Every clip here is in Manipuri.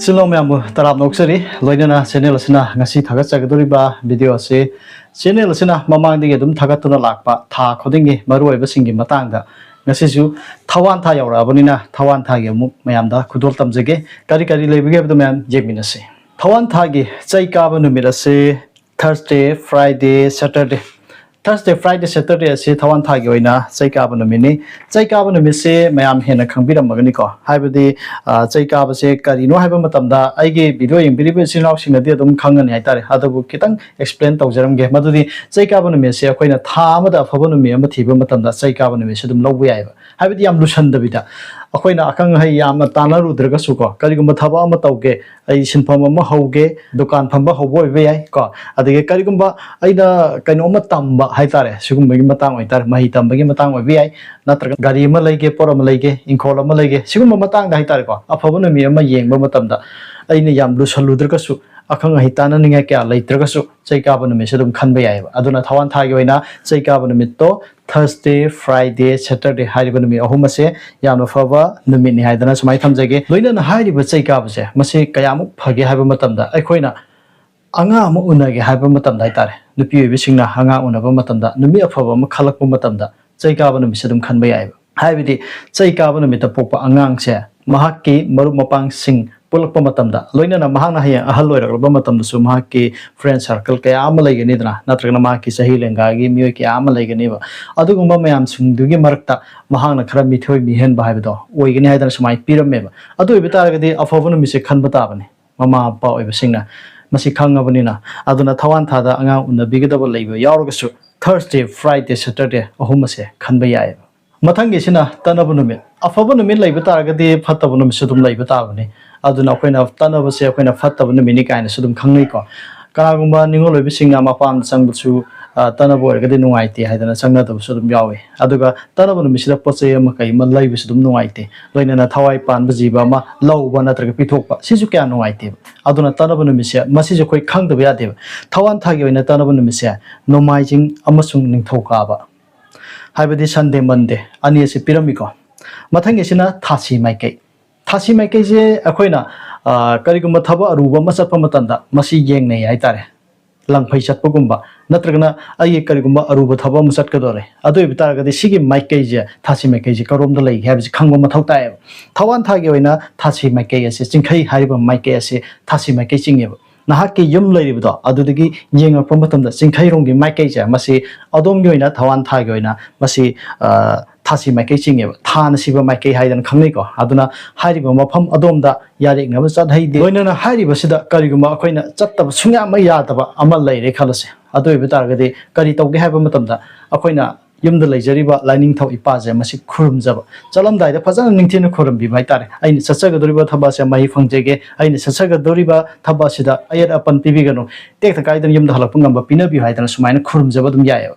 Silom yamu tarap noksari loinana channel asina ngasi thagat chagadoriba video ase channel asina mamang dige dum thagatuna lakpa tha khodingi maru oibasingi matangda ngasi ju Thawan tha yaurabonina Thawan tha ge muk mayamda khudol tamjege kari kari lebige bdu mayam jegminase Thawan tha ge chaika ba numit ase Thursday Friday Saturday Thursday, Friday, Saturday ase Thawan tha gi oina chaika ba numini chaika ba numit se mayam hena khangbiram magani ko haibadi chaika ba se kari no haiba matamda aigi video yembiribe sinau sinadi adum khangani haitare adabu kitang explain tawjaram ge madudi chaika ba numit se akoina tha amada phaba numit ama thiba matamda chaika ba numit se dum lawbu yaiba haibadi yam lusan dabida akoina akang hai yam tana rudraga suko karigumba thaba ama tawge ai sinpham ama hauge dukan phamba hoboi be yai ko adige karigumba aina kaino ama tamba haitare sigumba gi matang oitar mahi tamba gi matang oi be yai natraga gari ama lege por ama lege inkhol ama lege sigumba matang da haitare ko afaba numi ama yengba matamda aina yam lusaludraga su akang hai tana ninga kya leitraga su chaika ba numi se dum khanba yai aduna Thawan tha gi oina chaika ba numi to Thursday, Friday, Saturday hariba numi ahum ase yamna faba numi ni haidana sumai thamjage loina na hariba chaika ba se mase kayamuk phage haiba matamda aikhoina anga ama unage haiba matamda haitare nupi oibisingna anga unaba matamda numi afaba ama khalakpa matamda chaika ba numi se dum khanba yai haibidi chaika ba numi ta pokpa angang se mahakki maru mapang sing pulakpa matamda loina na mahangna hayang ahal loiragba matamda su mahakki friend circle kaya ama laigani dana natragna mahakki sahi lengagi mioi kaya ama laigani ba adugumba mayam sungdugi marakta mahangna khara mithoi mihen ba haibado oigani haidana sumai pirame ba adu ibitagadi afavunu mise khanba tabane mama apa oibasingna masi khangabani aduna Thawan thada anga unabigidaba leiba yauragasu Thursday Friday Saturday ahum ase khanba yai mathangi sina tanabu numit afabu numit leiba taragadi phatabu numit sudum leiba tabane aduna akoina tanaba se akoina phatabu numit ni kaina sudum khangnei ko kanagumba ningol oibisingna mapam changbuchu tanabu orgadi nungaite haidana changna tabu sudum yawe aduga tanabu numit sida pochai ama kai ma leiba sudum nungaite loinana thawai panba jiba ma lauba natraga pithokpa sisu kya nungaite aduna tanabu numit se masi je khoi khangdaba yade Thawan thagi oina tanabu numit se nomaijing amasung ningthauka ba haibadi Sunday Monday ani ase piramiko mathangi sina thasi maikai je akoina karigumba thaba aruba masatpa matanda masi yengnei haitare langphai chatpagumba natragna ai karigumba aruba thaba musat kadore adu ibitaragadi sigi maikai je thasi maikai je karomda lei habji khangba mathau tae Thawan thagi oina thasi maikai ase chingkhai hariba maikai ase thasi maikai chingeba nahaki yum leiribdo adudagi yengakpa matamda chingkhaironggi maikai je masi adomgi oina Thawan thagi oina masi thasi maikai chingeba thana siba maikai haidan khangnei ko aduna hariba mafam adomda yarik ngaba chat haide loinana hariba sida kariguma akoina chattaba sungya ma yadaba amal leire khalase adu ibitaragadi kari tawge haiba matamda akoina yumda leijariba lining thau ipaje masi khurumjaba chalamdai da fajana ningthina khurumbi baitare aini sachagadoriba thabase mai fangjege aini sachagadoriba thabasida ayat apan pibigano tekta kaidan yumda halakpa ngamba pinabi haidana sumaina khurumjaba dum yae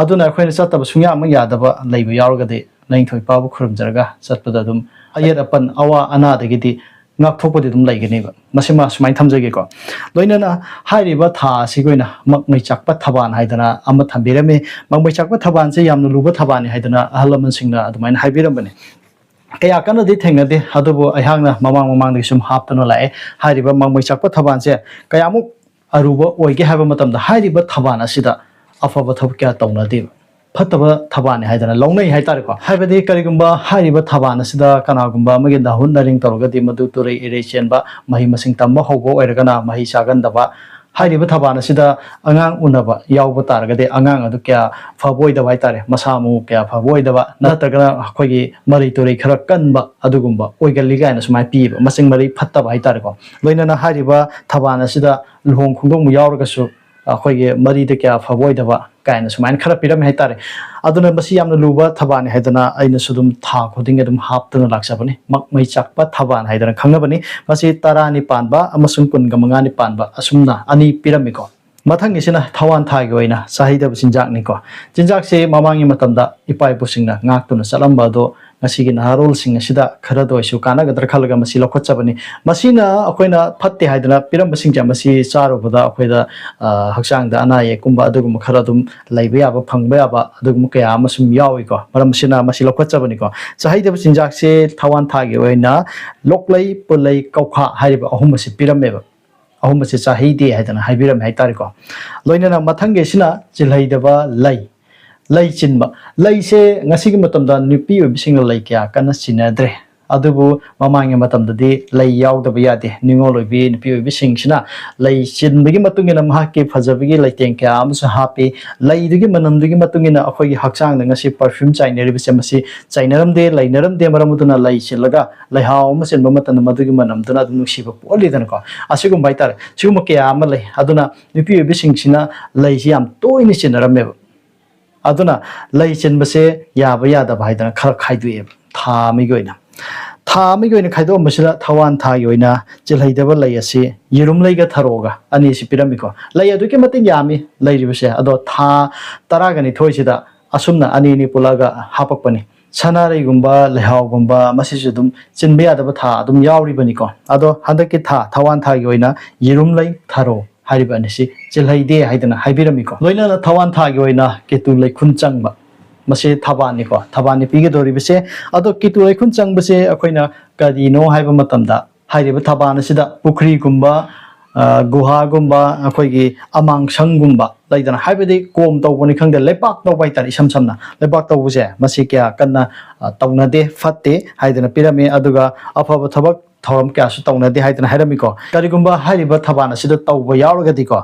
aduna akoina chattaba sungya ma yadaba leiba yaurgade lining thau ipabu khurumjaraga chatpada dum ayat apan awa ana dagidi ngakthokpadi dum laiganeba masima sumai thamjage ko loinana hairiba tha sigoina makmai chakpa thaban haidana ama thambirame makmai chakpa thaban se yamna luba thabani haidana ahalaman singna adumaina haibirambane kaya kana di thengnade adubo aihangna mamang de sum haptano lae hairiba makmai chakpa thaban se kayamuk aruba oige haiba matamda hairiba thaban asida afaba thab kya tawnade fataba thabani haidana longnei haitare ko haibadi karigumba hariba thabana sida kanagumba magi dahun naring torogadi madu turei erechenba mahi masing tamba hobo oiragana mahi sagandaba hariba thabana sida angang unaba yawba taragade angang adu kya faboi da haitare masamu kya faboi da natagana khogi mari turei khara kanba adugumba oigalli gaina sumai piba masing mari fataba haitare ko loinana hariba thabana sida luhong khungdong mu yawragasu akhoi mari de kya faboi da kaina sumain khara piram haitare aduna basi yamna luba thabani haidana aina sudum tha khoding adum haptana laksabani makmai chakpa thaban haidana khangabani basi tarani panba amasung kunga mangani panba asumna ani piramiko mathangi sina Thawan thagi oina sahida sinjak niko jinjak se mamangi matamda ipai pusingna ngaktuna salamba do ngasigi naharolsing asida khara doisu kana gadra khalaga masi lokhotchabani masina akoina phatte haidana pirambasing ja masi charubada akoida hakchang da anaye kumba adugum khara dum laiba yaba phangba yaba adugum kaya amasum yawi ko maramsina masi lokhotchabani ko chahidaba chinjak se thawan thagi oina loklai pulai kaukha hariba ahum masi pirameba ahum masi chahide haidana haibiram haitari ko loinana mathange sina chilhaidaba lai chinba lai se ngasigi matamda nupi obising lai kya kana sinadre adubu mamangi matamda di lai yaudaba yade ningol obi nupi obising sina lai chinbagi matungina mahaki phajabagi lai teng kya amsa happy lai dugi manamdugi matungina akhoi hakchang da ngasi perfume chaineri bise masi chainaramde lai naramde maramuduna lai chilaga lai haw masen mamatan madugi manamduna dum nusiba polidan ko asigum baitar sigum kya am lai aduna nupi obising sina lai siam toini chinarambe aduna lai chenbase yaba yada baidana khar khaiduye tha mi goina khaido masila thawan tha yoina chilhaidaba lai ase yirum leiga tharoga ani si piramiko lai aduke matin yami lai ribase ado tha taragani thoisida asumna ani ni pulaga hapakpani sanare gumba lehau gumba masisu dum chinbe yadaba tha dum yauri bani ko ado handaki tha thawan tha yoina yirum lai tharo hariba anisi chilhaide haidana haibiramiko loina na thawan thagi oina ketu leikhun changba mase thabani ko thabani pige dori bise ado ketu leikhun changbase akoina kadino haiba matamda hairiba thabana sida pukri gumba guha gumba akoigi amang sanggumba laidana haibedi kom tawbani khangde lepak tawbai tar isam samna lepak tawbuse mase kya kanna tawnade fatte haidana pirame aduga afaba thabak thoram kya su tawna de haidana hairamiko karigumba hariba thabana sida tawba yawragadi ko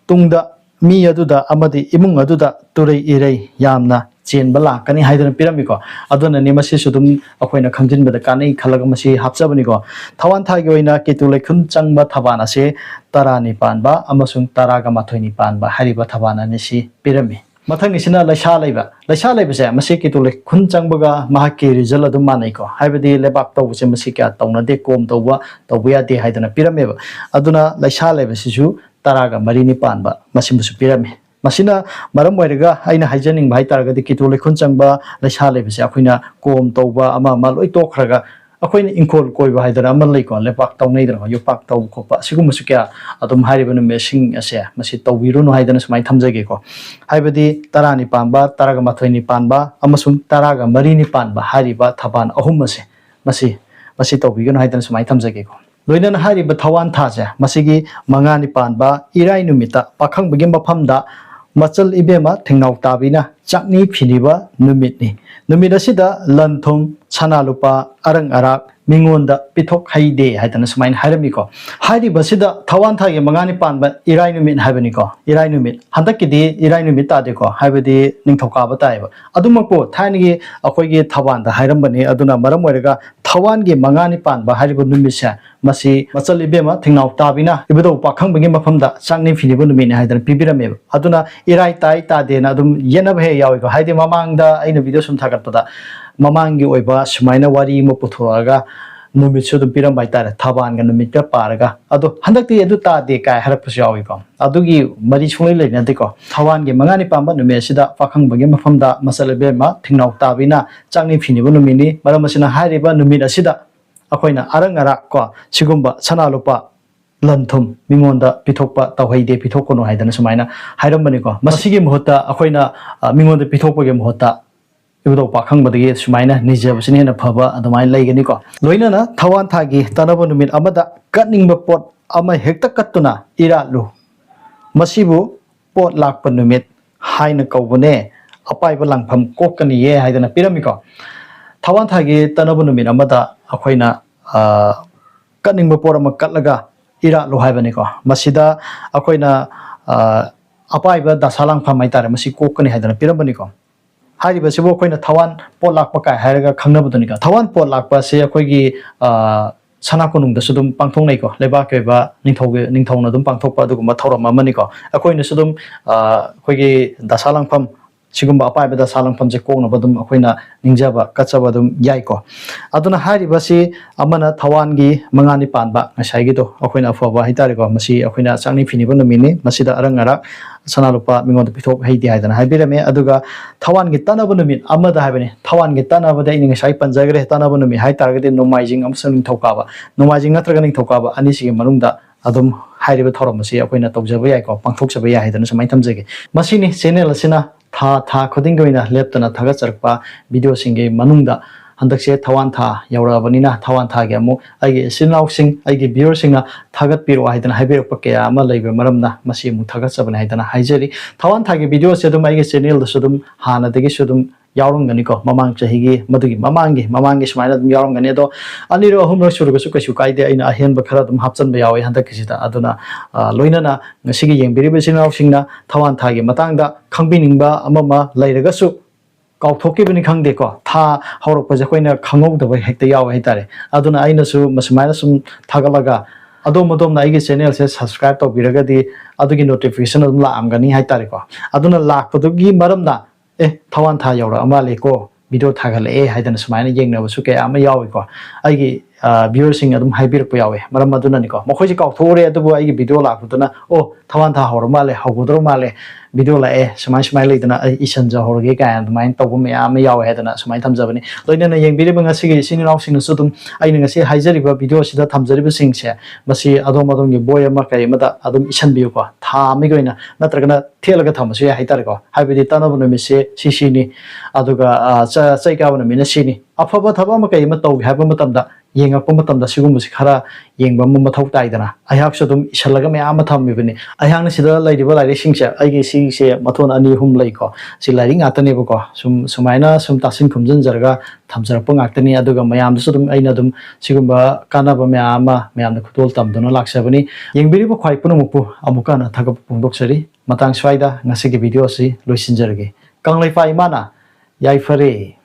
tungda mi aduda amadi imung aduda turei irei yamna chenba lakani haidana piramiko aduna ni masi sudum akoina khangjinbada kanai khalaga masi hapchabani ko thawan thagi oina ketulai khun changba thabana se tarani panba amasung taraga mathoini panba hariba thabana ni si pirami mathang isina laisa laiba se masi ketulai khun changbaga mahaki result adum manai ko haibadi lebak tawse masi kya tawna de kom tawya de haidana pirameba aduna laisa laiba sisu taraga marini panba masimusu pirami masina maram oiraga aina haijaning bhai taragadi ketulai khun changba laisa laiba se akoina kom tawba ama maloi tokhraga akoina inkol koiba haidara amal lai ko lepak tawnai dra yo pak taw khopa sigum su kya adum haribanu mesing ase masi tawbiru no haidana sumai thamjage ko haibadi tarani panba taraga mathoini panba amasung taraga marini panba hariba thaban ahum ase masi tawbigu no haidana sumai thamjage ko loina hariba thawan thaja masigi mangani panba irai numita pakhang bagi maphamda machal ibema thengnau tabina chakni phiniba numit asida lanthong chanalupa arang arak mingonda pithok haide haidana sumain hairamiko hairiba sida thawan thagi mangani panba irai numit haibani ko irai numit handakidi irai numit tade ko haibadi ningthoka bataiba adumako thainigi akoigi thawan da hairambani aduna maram oiraga thawan gi mangani panba hairiba numitsa masi machal ibema thengnau tabina ibedo pakhang bagi mafamda changni phiniba numit haidana pibirameba aduna irai tai tade na adum yenaba he yawi ko haide mamangda aina video sum thagatpada mamangi oiba sumaina wari mo puthoraga numit su dum piram baitare thaban ga numit ka paraga ado handakti edu ta de kai harapus yawi ko adugi mari chungai le nante ko thawan ge mangani pamba numit sida pakhang bagi mafamda masalabe ma thingnau tabina changni phinibu numini maramasina hariba numit asida akoina arangara ko sigumba sanalupa lanthum mingonda pithokpa tawhaide pithokono haidana sumaina hairambani ko masigi muhutta akoina mingonda pithokpage muhutta ibudo pakhang badagi sumaina nijabasini hena phaba adumai laigani ko loina na thawan thagi tanaba numit amada katningba pot ama hekta kattuna iralu masibu pot lakpa numit haina kaubane apaiba langpham kokani ye haidana pirami ko thawan thagi tanaba numit amada akoina katningba pot ama katlaga iralu haibani ko masida akoina apaiba dasalang pham aitare masi kokani haidana pirambani ko hariba sibo akoina thawan pot lakpa kai hairaga khangnabudani ka thawan pot lakpa se akoigi sanakonung da sudum pangthong nei ko leba keba ningthongna dum pangthokpa aduguma thoram amani ko akoina sudum akoigi dasalang pham sigumba apai beda salang pamje kong na badum akoina ningjaba kachaba dum yai ko aduna hari basi amana Thawan gi mangani panba ngasai gi to akoina afaba hitari ko masi akoina changni fini ba numini masida arang ara sanalupa mingon pithok heidi haidana haibirame aduga Thawan gi tanaba numin amada haibani Thawan gi tanaba da ini ngasai panjagre tanaba numi hai targade nomaijing amsang thokaba nomaijing natraga ning thokaba ani sigi manungda adum hairiba thoram masi akoina tawjaba yai ko pangthok jaba yai haidana samai thamjage masini channel asina tha khoding goina leptana thaga charpa video singe manungda handakse Thawan tha yaurabanina Thawan tha ge amu aige sinau sing aige viewer singa thagat piro haidana haibir pakya ama leibe maramna masi mu thagat sabana haidana haijeri Thawan tha ge video se dum aige channel da sudum hana degi sudum yaurung gani ko mamang chahigi madugi mamangi smaina dum yaurung gani do aniro ahumro suruga su kasu kaide aina ahen ba khara dum hapchan ba yawi handak kisida aduna loinana ngasigi yengbiri ba sinau singna Thawan tha ge matangda khangbining amama leiraga su kauthoki bani khangde ko tha horok pa jakoina khangau da ba hekta yawi hitare aduna aina su masmaina sum thagalaga adom na aigi channel se subscribe to biraga di adugi notification dum la amgani haitare ko aduna lakpadugi maramna Thawan tha yaura ama le ko video thagale haidana sumaina yengna su ke ama yawi ko aigi viewers sing adum haibir po yawe maram aduna ni ko mokhoji ka thore adu aigi video la khuduna Thawan tha hor male hagudro male video la sumai le dana isan ja horge ka and main to me ama yawe hadana sumai thamjabani loina na yengbiri banga sigi sini raw sing sudum aina ngasi haijari ba video sida thamjari ba sing se masi adom gi boy ama kai mada adum isan biu ko tha mi goina natragana thelaga thamasu ya haitar ko haibidi tanabu no mi se sini aduga chai ka bana mi na sini afaba thaba ma kai ma taw haba matamda yengakpa matamda sigumusi khara yengba ma mathau taidana ayak sudum isalaga me ama thammi bani ayang sida laidiba lairi singse aigi si se mathon ani hum lai ko si lairi ngatane ba ko sumaina tasin khumjan jarga thamjarpa ngatani aduga mayam sudum aina dum sigumba kana ba me ama mayam khutol tamdona laksabani yengbiri ba khwai punu mupu amuka na thagap pungdok sari matang swaida ngasigi video si loisinjarge kanglai fa imana yai fare